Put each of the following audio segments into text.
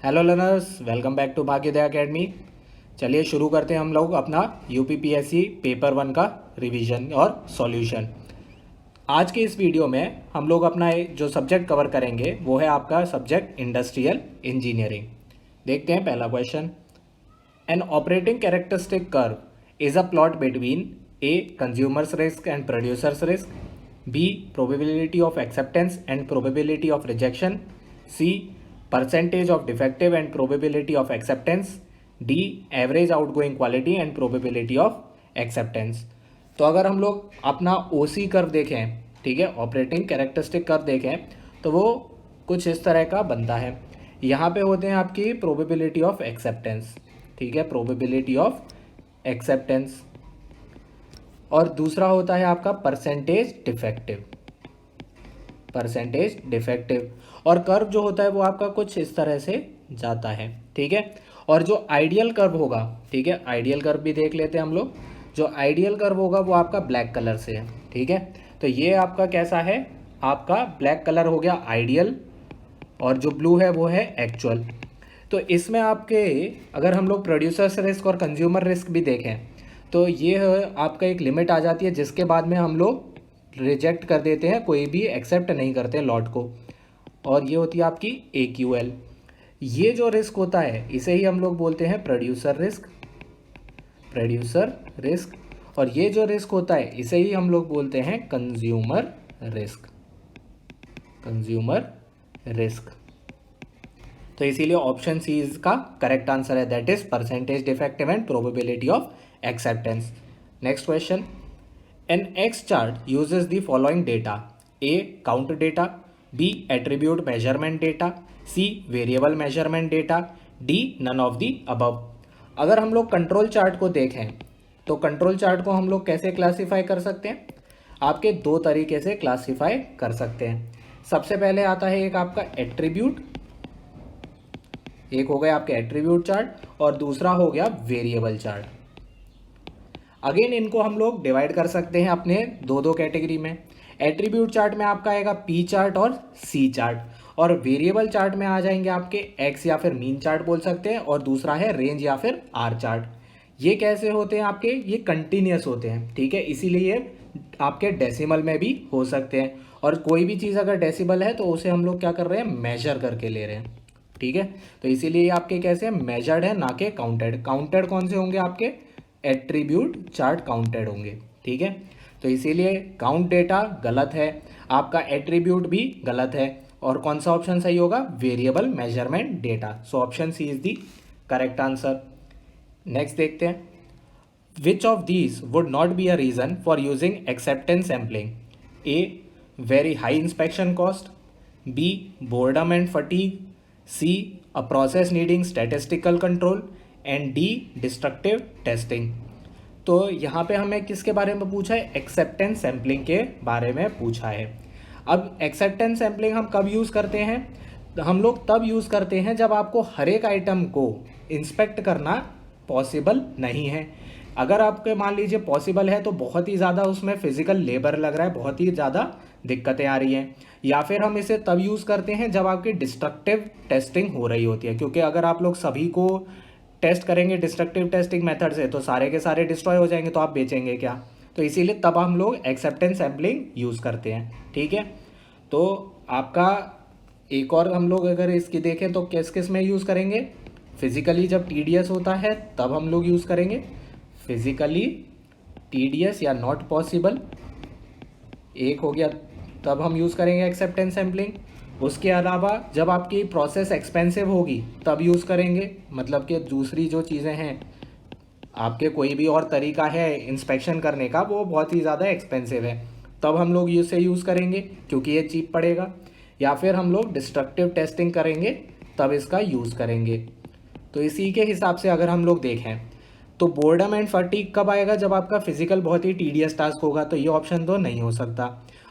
Hello learners, welcome back to Bhagyoday academy. चलिए शुरू करते हैं हम लोग अपना यूपीपीएससी पेपर 1 का रिवीजन और सॉल्यूशन। आज के इस वीडियो में हम लोग अपना जो सब्जेक्ट कवर करेंगे वो है आपका सब्जेक्ट इंडस्ट्रियल इंजीनियरिंग। देखते हैं पहला question. An operating characteristic curve is a plot between A consumer's risk and producer's risk, B probability of acceptance and probability of rejection, C percentage of defective and probability of acceptance, D average outgoing quality and probability of acceptance. तो अगर हम लोग अपना ओसी curve देखें, ठीक है, operating characteristic curve देखें, तो वो कुछ इस तरह का बनता है। यहाँ पे होते हैं आपकी प्रोबेबिलिटी ऑफ एक्सेप्टेंस, ठीक है, प्रोबेबिलिटी ऑफ एक्सेप्टेंस, और दूसरा होता है आपका परसेंटेज डिफेक्टिव, परसेंटेज डिफेक्टिव। और कर्व जो होता है वो आपका कुछ इस तरह से जाता है, ठीक है। और जो आइडियल कर्व होगा, ठीक है, आइडियल कर्व भी देख लेते हैं हम लोग। जो आइडियल कर्व होगा वो आपका ब्लैक कलर से है, ठीक है। तो ये आपका कैसा है, आपका ब्लैक कलर हो गया आइडियल, और जो ब्लू है वो है एक्चुअल। तो इसमें आपके अगर हम लोग प्रोड्यूसर्स रिस्क और कंज्यूमर रिस्क भी देखें तो ये आपका एक लिमिट आ जाती है जिसके बाद में हम लोग रिजेक्ट कर देते हैं, कोई भी एक्सेप्ट नहीं करते लॉट को, और ये होती है आपकी AQL। ये जो रिस्क होता है इसे ही हम लोग बोलते हैं प्रोड्यूसर रिस्क, प्रोड्यूसर रिस्क। और ये जो रिस्क होता है इसे ही हम लोग बोलते हैं कंज्यूमर रिस्क, कंज्यूमर रिस्क। तो इसीलिए ऑप्शन सी इसका करेक्ट आंसर है, that is percentage defective and probability of acceptance. Next question. An X chart uses the following data: A. Count data, B. Attribute measurement data, C. Variable measurement data, D. None of the above। अगर हम लोग control chart को देखें तो control chart को हम लोग कैसे क्लासीफाई कर सकते हैं? आपके दो तरीके से क्लासीफाई कर सकते हैं। सबसे पहले आता है एक आपका एट्रीब्यूट, एक हो गया आपके एट्रीब्यूट चार्ट, और दूसरा हो गया वेरिएबल चार्ट। अगेन इनको हम लोग डिवाइड कर सकते हैं अपने दो दो कैटेगरी में। एट्रीब्यूट चार्ट में आपका आएगा पी चार्ट और सी चार्ट, और वेरिएबल चार्ट में आ जाएंगे आपके एक्स या फिर मीन चार्ट बोल सकते हैं, और दूसरा है रेंज या फिर आर चार्ट। ये कैसे होते हैं आपके, ये कंटिन्यूस होते हैं, ठीक है, इसीलिए ये आपके डेसिमल में भी हो सकते हैं। और कोई भी चीज़ अगर डेसिमल है तो उसे हम लोग क्या कर रहे हैं, मेजर करके ले रहे हैं, ठीक है। तो इसीलिए ये आपके कैसे मेजर्ड है, ना कि काउंटेड। काउंटेड कौन से होंगे आपके, एट्रीब्यूट चार्ट काउंटेड होंगे, ठीक है। तो इसीलिए काउंट डेटा गलत है, आपका एट्रीब्यूट भी गलत है, और कौन सा ऑप्शन सही होगा, variable measurement data. So option C is the correct answer. Next देखते हैं। Which of these would not be a reason for using acceptance sampling? A. Very high inspection cost, B. Boredom and fatigue, C. A process needing statistical control, and D. Destructive testing. तो यहाँ पे हमें किसके बारे में पूछा है, acceptance sampling के बारे में पूछा है। अब एक्सेप्टेंस सैम्पलिंग हम कब यूज़ करते हैं, तो हम लोग तब यूज़ करते हैं जब आपको हर एक आइटम को इंस्पेक्ट करना पॉसिबल नहीं है। अगर आपके मान लीजिए पॉसिबल है तो बहुत ही ज़्यादा उसमें फिजिकल लेबर लग रहा है, बहुत ही ज़्यादा दिक्कतें आ रही हैं। या फिर हम इसे तब यूज़ करते हैं जब आपकी डिस्ट्रक्टिव टेस्टिंग हो रही होती है, क्योंकि अगर आप लोग सभी को टेस्ट करेंगे डिस्ट्रक्टिव टेस्टिंग मेथड से तो सारे के सारे डिस्ट्रॉय हो जाएंगे, तो आप बेचेंगे क्या। तो इसीलिए तब हम लोग एक्सेप्टेंस सैम्पलिंग यूज़ करते हैं, ठीक है। तो आपका एक और हम लोग अगर इसकी देखें तो किस किस में यूज़ करेंगे, फिजिकली जब TDS होता है तब हम लोग यूज़ करेंगे, फिजिकली TDS या नॉट पॉसिबल एक हो गया, तब हम यूज़ करेंगे एक्सेप्टेंस सैम्पलिंग। उसके अलावा जब आपकी प्रोसेस एक्सपेंसिव होगी तब यूज़ करेंगे, मतलब कि दूसरी जो चीज़ें हैं, आपके कोई भी और तरीका है इंस्पेक्शन करने का वो बहुत ही ज़्यादा एक्सपेंसिव है, तब हम लोग इसे यूज़ करेंगे क्योंकि ये चीप पड़ेगा। या फिर हम लोग डिस्ट्रक्टिव टेस्टिंग करेंगे तब इसका यूज़ करेंगे। तो इसी के हिसाब से अगर हम लोग देखें तो बोर्डम एंड फटीग कब आएगा, जब आपका फिजिकल बहुत ही टीडियस टास्क होगा, तो ये ऑप्शन तो नहीं हो सकता।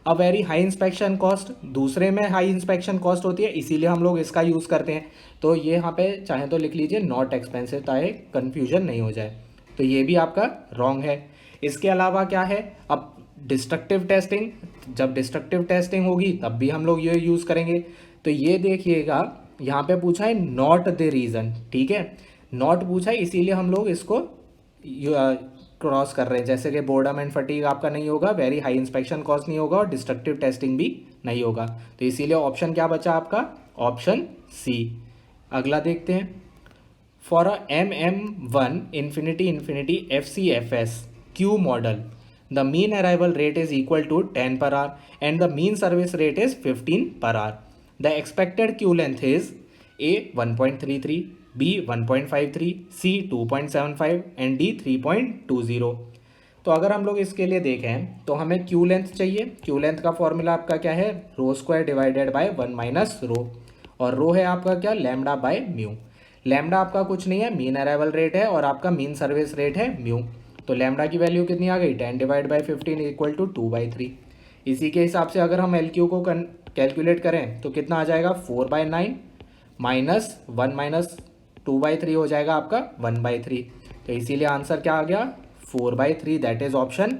अब वेरी हाई इंस्पेक्शन कॉस्ट, दूसरे में हाई इंस्पेक्शन कॉस्ट होती है इसीलिए हम लोग इसका यूज़ करते हैं, तो ये यहाँ पे चाहे तो लिख लीजिए नॉट एक्सपेंसिव, ताकि कन्फ्यूजन नहीं हो जाए। तो ये भी आपका रॉन्ग है। इसके अलावा क्या है, अब डिस्ट्रक्टिव टेस्टिंग, जब डिस्ट्रक्टिव टेस्टिंग होगी तब भी हम लोग ये यूज़ करेंगे। तो ये देखिएगा यहाँ पे पूछा है नॉट द रीज़न, ठीक है, नॉट पूछा है इसीलिए हम लोग इसको क्रॉस कर रहे हैं। जैसे कि बोर्डम एंड फटीग आपका नहीं होगा, वेरी हाई इंस्पेक्शन कॉस्ट नहीं होगा और डिस्ट्रक्टिव टेस्टिंग भी नहीं होगा। तो इसीलिए ऑप्शन क्या बचा आपका, ऑप्शन सी। अगला देखते हैं, for a MM1 infinity infinity FCFS Q model the mean arrival rate is equal to 10 per hour and the mean service rate is 15 per hour. The expected Q length is A 1.33, B 1.53, C 2.75 and D 3.20। तो अगर हम लोग इसके लिए देखें तो हमें Q length चाहिए। Q लेंथ का फॉर्मूला आपका क्या है, rho square divided by 1 minus rho, और रो है आपका क्या, लैम्डा बाय म्यू। लैम्डा आपका कुछ नहीं है, मीन अराइवल रेट है और आपका मीन सर्विस रेट है म्यू। तो लैम्डा की वैल्यू कितनी आ गई, 10 डिवाइड बाई 15 इक्वल टू 2/3। इसी के हिसाब से अगर हम LQ को कैलकुलेट करें तो कितना आ जाएगा, 4/9 माइनस 1 माइनस 2/3 हो जाएगा आपका 1/3। तो इसीलिए आंसर क्या आ गया, 4/3, दैट इज ऑप्शन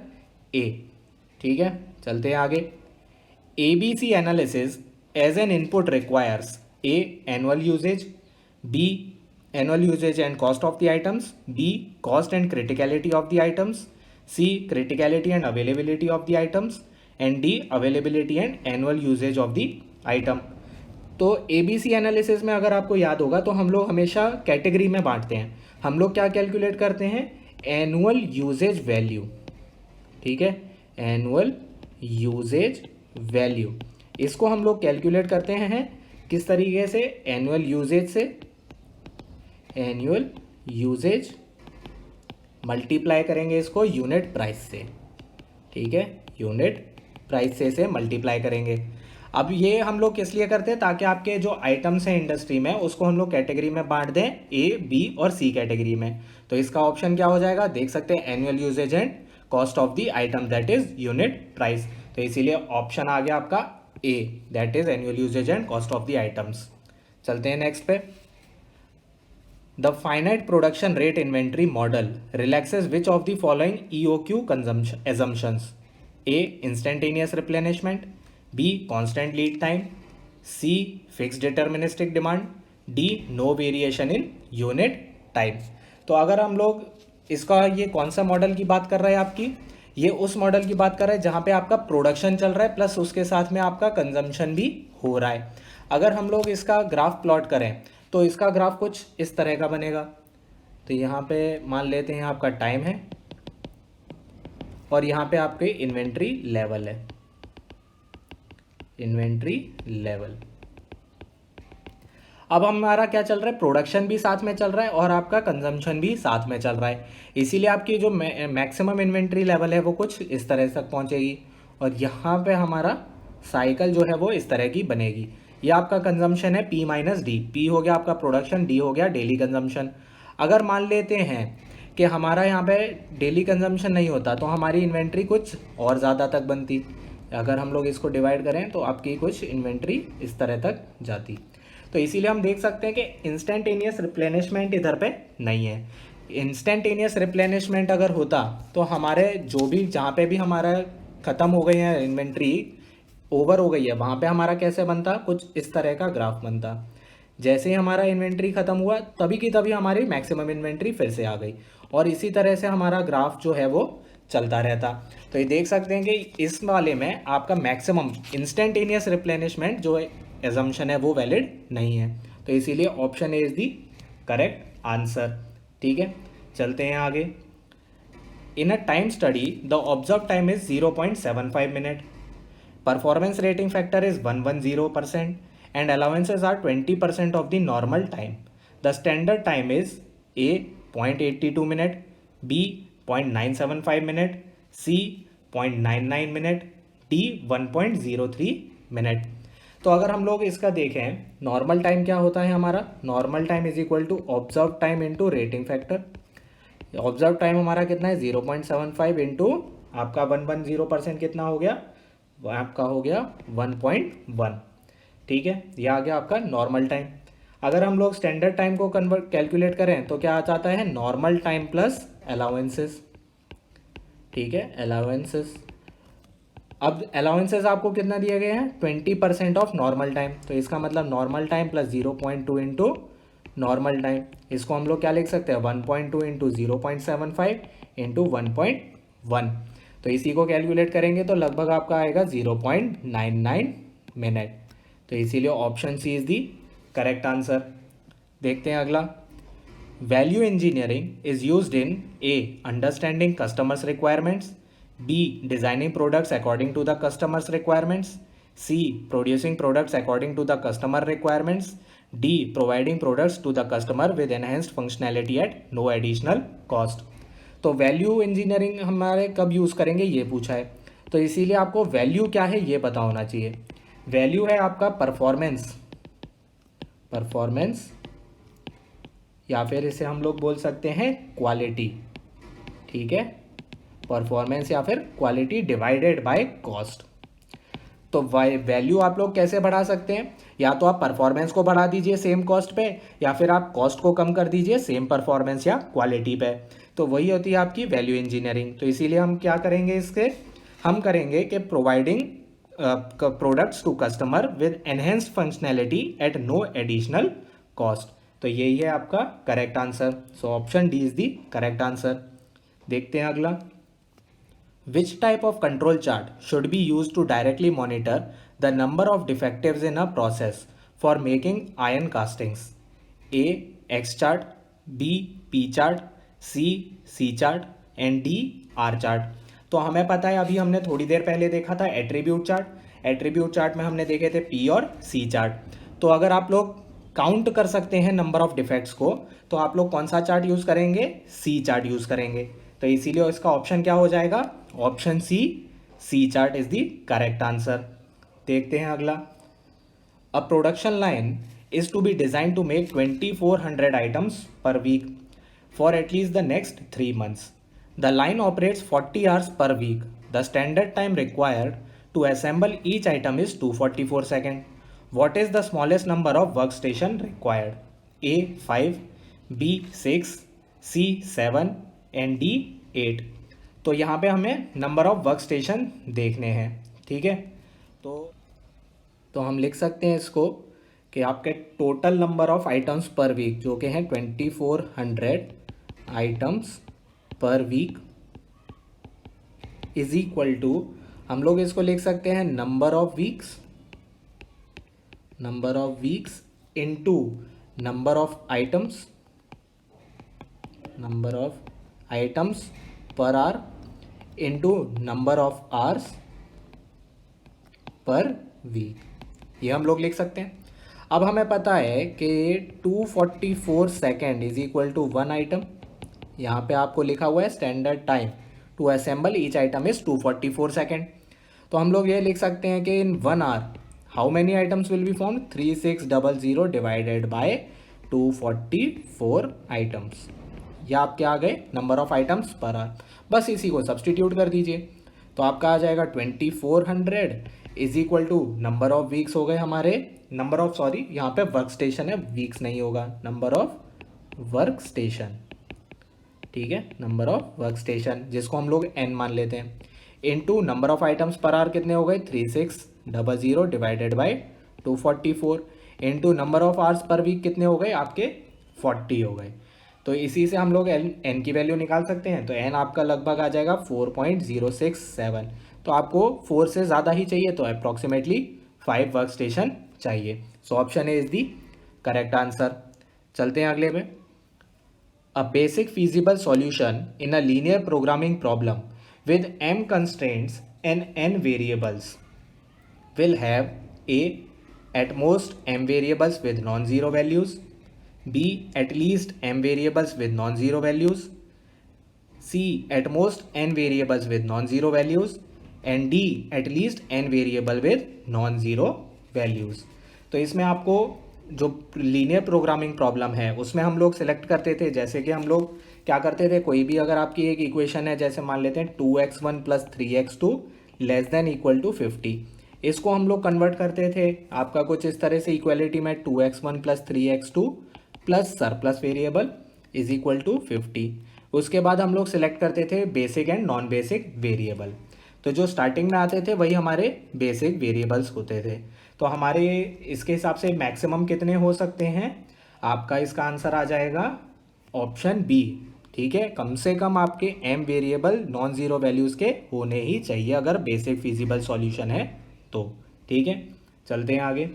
ए। ठीक है, चलते हैं आगे। ABC analysis as an input requires A annual usage, B annual usage and cost of the items, B cost and criticality of the items, C criticality and availability of the items and D availability and annual usage of the item। तो ABC analysis में अगर आपको याद होगा तो हम लोग हमेशा कैटेगरी में बांटते हैं। हम लोग क्या कैलकुलेट करते हैं, एनुअल यूजेज वैल्यू, ठीक है, एनुअल यूजेज वैल्यू, इसको हम लोग कैलकुलेट करते हैं किस तरीके से, एनुअल यूजेज से, एनुअल यूजेज मल्टीप्लाई करेंगे इसको यूनिट प्राइस से, ठीक है, यूनिट प्राइस से मल्टीप्लाई करेंगे। अब ये हम लोग किस लिए करते हैं, ताकि आपके जो आइटम्स हैं इंडस्ट्री में उसको हम लोग कैटेगरी में बांट दें, A, B और C कैटेगरी में। तो इसका ऑप्शन क्या हो जाएगा, देख सकते हैं, annual usage and cost of the item that is unit price. तो इसीलिए ऑप्शन आ गया आपका A, that is annual usage and cost of the items. चलते हैं नेक्स्ट पे। The finite production rate inventory model relaxes which of the following EOQ consumption assumptions? A. Instantaneous replenishment, B. Constant lead time, C. Fixed deterministic demand, D. No variation in unit time। तो अगर हम लोग इसका, ये कौन सा model की बात कर रहा है आपकी, ये उस मॉडल की बात कर रहा है जहाँ पे आपका प्रोडक्शन चल रहा है प्लस उसके साथ में आपका कंजम्पशन भी हो रहा है। अगर हम लोग इसका ग्राफ प्लॉट करें तो इसका ग्राफ कुछ इस तरह का बनेगा। तो यहाँ पे मान लेते हैं आपका टाइम है और यहाँ पे आपके इन्वेंट्री लेवल है, इन्वेंट्री लेवल। अब हमारा क्या चल रहा है, प्रोडक्शन भी साथ में चल रहा है और आपका कंजम्पशन भी साथ में चल रहा है, इसीलिए आपकी जो मैक्सिमम इन्वेंट्री लेवल है वो कुछ इस तरह तक पहुँचेगी और यहाँ पे हमारा साइकिल जो है वो इस तरह की बनेगी। ये आपका कंजम्पशन है P माइनस डी, P हो गया आपका प्रोडक्शन, D हो गया डेली कंजम्पशन। अगर मान लेते हैं कि हमारा यहाँ पे डेली कंजम्पशन नहीं होता तो हमारी इन्वेंट्री कुछ और ज़्यादा तक बनती। अगर हम लोग इसको डिवाइड करें तो आपकी कुछ इन्वेंट्री इस तरह तक जाती। तो इसीलिए हम देख सकते हैं कि इंस्टेंटेनियस रिप्लेनिशमेंट इधर पे नहीं है। इंस्टेंटेनियस रिप्लेनिशमेंट अगर होता तो हमारे जो भी, जहाँ पे भी हमारा ख़त्म हो गई है इन्वेंट्री, ओवर हो गई है, वहाँ पे हमारा कैसे बनता, कुछ इस तरह का ग्राफ बनता। जैसे ही हमारा इन्वेंट्री ख़त्म हुआ तभी की तभी हमारी मैक्सिमम इन्वेंट्री फिर से आ गई और इसी तरह से हमारा ग्राफ जो है वो चलता रहता। तो ये देख सकते हैं कि इस वाले में आपका मैक्सिमम इंस्टेंटेनियस रिप्लेनिशमेंट जो एजम्पशन है वो वैलिड नहीं है। तो इसीलिए option A is the correct answer. ठीक है, चलते हैं आगे। In a time study the observe time is 0.75 minute, performance rating factor is 110% and allowances are 20% of the normal time. The standard time is A 0.82 minute, B 0.975 minute, C 0.99 minute, D 1.03 minute। तो अगर हम लोग इसका देखें, normal time क्या होता है हमारा, normal time is equal to observe time into rating factor. Observe time हमारा कितना है, 0.75 इंटू आपका 110% कितना हो गया, वो आपका हो गया 1.1। ठीक है, ये आ गया आपका नॉर्मल टाइम। अगर हम लोग स्टैंडर्ड टाइम को कन्वर्ट कैलकुलेट करें तो क्या आ जाता है, नॉर्मल टाइम प्लस अलाउंसेस। ठीक है, अलाउंसेस अब अलाउंसेस आपको कितना दिया गया है, 20% ऑफ नॉर्मल टाइम, तो इसका मतलब normal time plus 0.2 into normal time, इसको हम लोग क्या लिख सकते हैं, 1.2 इंटू 0.75 इंटू 1.1, तो इसी को कैलकुलेट करेंगे तो लगभग आपका आएगा 0.99 मिनट, तो इसीलिए option C is the correct answer. देखते हैं अगला। Value engineering is used in A understanding customers requirements, B designing products according to the customers requirements, C producing products according to the customer requirements, D providing products to the customer with enhanced functionality at no additional cost. तो value engineering हमारे कब use करेंगे ये पूछा है, तो इसीलिए आपको वैल्यू क्या है ये पता होना चाहिए। वैल्यू है आपका परफॉर्मेंस, परफॉर्मेंस या फिर इसे हम लोग बोल सकते हैं क्वालिटी, ठीक है, परफॉर्मेंस या फिर क्वालिटी डिवाइडेड बाय कॉस्ट। तो वैल्यू आप लोग कैसे बढ़ा सकते हैं, या तो आप परफॉर्मेंस को बढ़ा दीजिए सेम कॉस्ट पे, या फिर आप कॉस्ट को कम कर दीजिए सेम परफॉर्मेंस या क्वालिटी पे, तो वही होती है आपकी वैल्यू इंजीनियरिंग। तो इसीलिए हम क्या करेंगे, इसके हम करेंगे कि providing products to customer with enhanced functionality at no additional cost, तो यही है आपका correct answer. So option D is the correct answer. देखते हैं अगला। Which type of control chart should be used to directly monitor the number of defectives in a process for making iron castings? A. X chart, B. P chart, C. C chart and D. R chart। तो हमें पता है, अभी हमने थोड़ी देर पहले देखा था एट्रीब्यूट चार्ट, एट्रीब्यूट चार्ट में हमने देखे थे P और C चार्ट। तो अगर आप लोग काउंट कर सकते हैं नंबर ऑफ डिफेक्ट्स को, तो आप लोग कौन सा चार्ट यूज़ करेंगे, C चार्ट यूज़ करेंगे, तो इसीलिए इसका ऑप्शन क्या हो जाएगा, option C, C chart is the correct answer. देखते हैं अगला। A production line is to be design to make 2400 items per week for at least the next 3 months। The line operates 40 hours per week. The standard time required to assemble each item is 244 second. What is the smallest number of work station required? A 5, B 6, C 7 and D 8। तो यहाँ पे हमें number of work station देखने हैं, ठीक है। तो हम लिख सकते हैं इसको कि आपके total number of items per week जो कि हैं 2400 items per week is equal to, हम लोग इसको लिख सकते हैं number of weeks into number of items per hour into number of hours per week, ये हम लोग लिख सकते हैं। अब हमें पता है कि 244 second is equal to 1 item. यहाँ पे आपको लिखा हुआ है standard time to assemble each item is 244 second. तो हम लोग ये लिख सकते हैं कि in 1 hour how many items will be form, 3600 divided by 244 items, या आपके आ गए number of items per hour. बस इसी को सब्सटीट्यूट कर दीजिए, तो आपका आ जाएगा 2400 is equal to number of weeks हो गए हमारे, नंबर ऑफ, सॉरी यहाँ पे वर्क स्टेशन है, वीक्स नहीं होगा, नंबर ऑफ वर्क स्टेशन, ठीक है, नंबर ऑफ वर्क स्टेशन जिसको हम लोग n मान लेते हैं, into number of items per hour कितने हो गए 3600 divided by 244 into number of hours per week कितने हो गए आपके 40 हो गए। तो इसी से हम लोग n की वैल्यू निकाल सकते हैं, तो n आपका लगभग आ जाएगा 4.067। तो आपको 4 से ज़्यादा ही चाहिए, तो अप्रॉक्सीमेटली 5 वर्क स्टेशन चाहिए। So option A is the correct answer. चलते हैं अगले में। A basic feasible solution in a linear programming problem with m constraints and n variables will have a at most m variables with non-zero values, b at least m variables with non-zero values, c at most n variables with non-zero values and d at least n variable with non-zero values। तो इसमें आपको जो linear programming problem है उसमें हम लोग select करते थे, जैसे कि हम लोग क्या करते थे, कोई भी अगर आपकी एक इक्वेशन है, जैसे मान लेते हैं 2x1 + 3x2 < 50, इसको हम लोग कन्वर्ट करते थे आपका कुछ इस तरह से इक्वलिटी में 2x1 + 3x2 plus surplus variable is equal to 50। उसके बाद हम लोग सिलेक्ट करते थे basic and non basic variable. तो जो स्टार्टिंग में आते थे वही हमारे बेसिक वेरिएबल्स होते थे। तो हमारे इसके हिसाब से मैक्सिमम कितने हो सकते हैं, आपका इसका आंसर आ जाएगा ऑप्शन बी। ठीक है, कम से कम आपके M variable non zero values के होने ही चाहिए अगर बेसिक फिजिबल सॉल्यूशन है तो। ठीक है, चलते हैं आगे।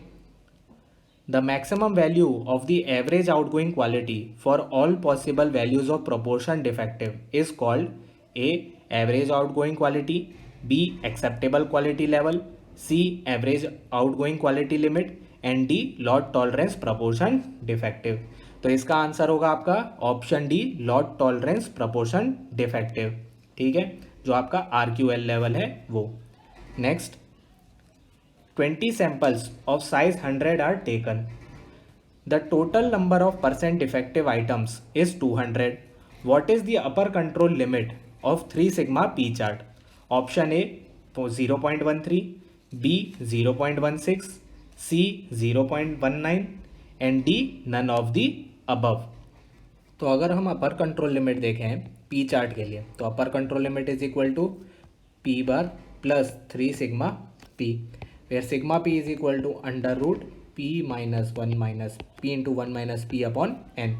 The maximum value of the average outgoing quality for all possible values of proportion defective is called A average outgoing quality, B acceptable quality level, C average outgoing quality limit and D lot tolerance proportion defective. तो इसका answer होगा आपका option D lot tolerance proportion defective. ठीक है, जो आपका RQL level है वो। Next, 20 samples of size 100 are taken. The total number of percent defective items is 200. What is the upper control limit of 3 sigma P chart? Option A 0.13, B 0.16, C 0.19 and D none of the above. तो अगर हम upper control limit देखें P chart के लिए, तो upper control limit is equal to P bar plus 3 sigma P, where sigma p is equal to under root p minus 1 minus p into 1 minus p upon n।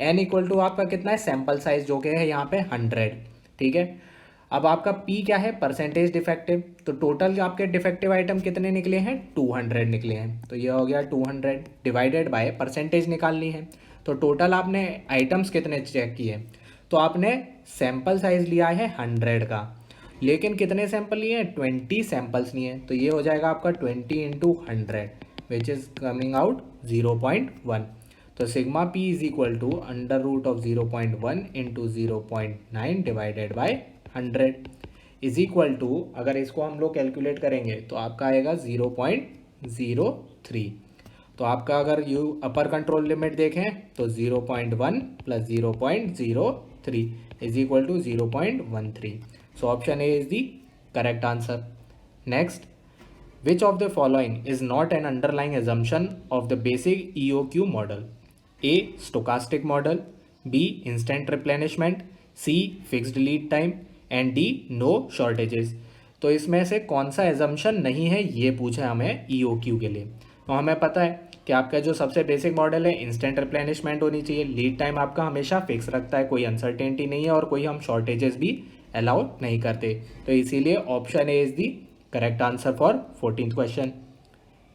n equal to आपका कितना है, sample size जो कि है यहाँ पे 100। ठीक है, अब आपका p क्या है, परसेंटेज डिफेक्टिव। तो टोटल आपके डिफेक्टिव आइटम कितने निकले हैं, 200 निकले हैं। तो ये हो गया 200 डिवाइडेड बाय परसेंटेज निकालनी है। तो टोटल आपने आइटम्स कितने चेक किए, तो आपने सैम्पल साइज लिया है 100 का, लेकिन कितने सैंपल लिए हैं, 20 सैंपल्स लिए हैं। तो ये हो जाएगा आपका 20 into 100 which is coming out 0.1। तो sigma P is equal to under root of 0.1 into 0.9 divided by 100 is equal to, अगर इसको हम लोग कैलकुलेट करेंगे तो आपका आएगा 0.03। तो आपका अगर यू अपर कंट्रोल लिमिट देखें तो 0.1 plus 0.03 is equal to 0.13। So option A is the correct answer. Next, which of the following is not an underlying assumption of the basic EOQ model? A. Stochastic model, B. Instant replenishment, C. Fixed lead time and D. No shortages. तो इसमें से कौन सा assumption नहीं है ये पूछा हमें EOQ के लिए। तो हमें पता है कि आपका जो सबसे बेसिक मॉडल है इंस्टेंट रिप्लेनिशमेंट होनी चाहिए, लीड टाइम आपका हमेशा फिक्स रखता है, कोई अनसर्टेनिटी नहीं है और कोई हम शॉर्टेजेस भी अलाउ नहीं करते। तो इसीलिए option A is the correct answer for 14th question.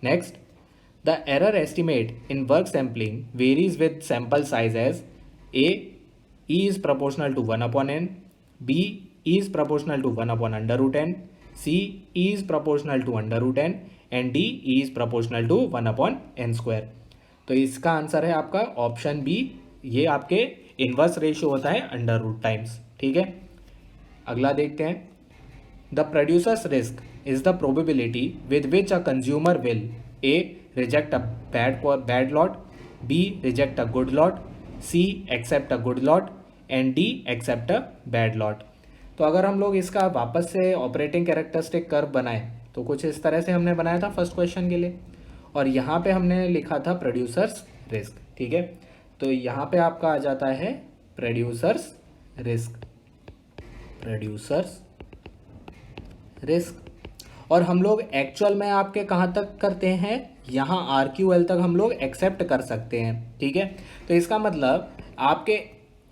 Next, the error estimate in work sampling varies with sample size as A E is proportional to 1/n, B E is proportional to 1/√n, C E is proportional to √n and D E is proportional to 1/n²। तो इसका answer है आपका option B, ये आपके inverse ratio होता है under root times. ठीक है, अगला देखते हैं। The producer's risk is the probability with which a consumer will A reject a bad lot, B reject a good lot, C accept a good lot and D accept a bad lot. तो अगर हम लोग इसका वापस से operating characteristic curve बनाए तो कुछ इस तरह से हमने बनाया था फर्स्ट क्वेश्चन के लिए, और यहाँ पे हमने लिखा था प्रोड्यूसर्स रिस्क। ठीक है, तो यहाँ पे आपका आ जाता है प्रोड्यूसर्स रिस्क, प्रोड्यूसर्स रिस्क। और हम लोग एक्चुअल में आपके कहाँ तक करते हैं, यहाँ RQL तक हम लोग एक्सेप्ट कर सकते हैं। ठीक है, तो इसका मतलब आपके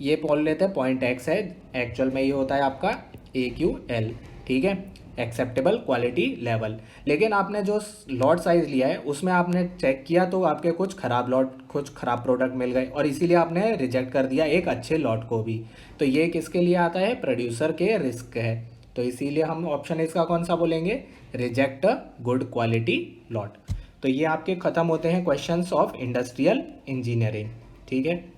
ये बोल लेते हैं पॉइंट एक्स है, एक्चुअल में ये होता है आपका AQL। ठीक है, एक्सेप्टेबल क्वालिटी लेवल। लेकिन आपने जो लॉट साइज लिया है उसमें आपने चेक किया तो आपके कुछ खराब प्रोडक्ट मिल गए और इसीलिए आपने रिजेक्ट कर दिया एक अच्छे लॉट को भी। तो ये किसके लिए आता है, प्रोड्यूसर के रिस्क है। तो इसीलिए हम ऑप्शन इसका कौन सा बोलेंगे, reject a good quality lot. तो ये आपके खत्म होते हैं क्वेश्चंस ऑफ इंडस्ट्रियल इंजीनियरिंग। ठीक है।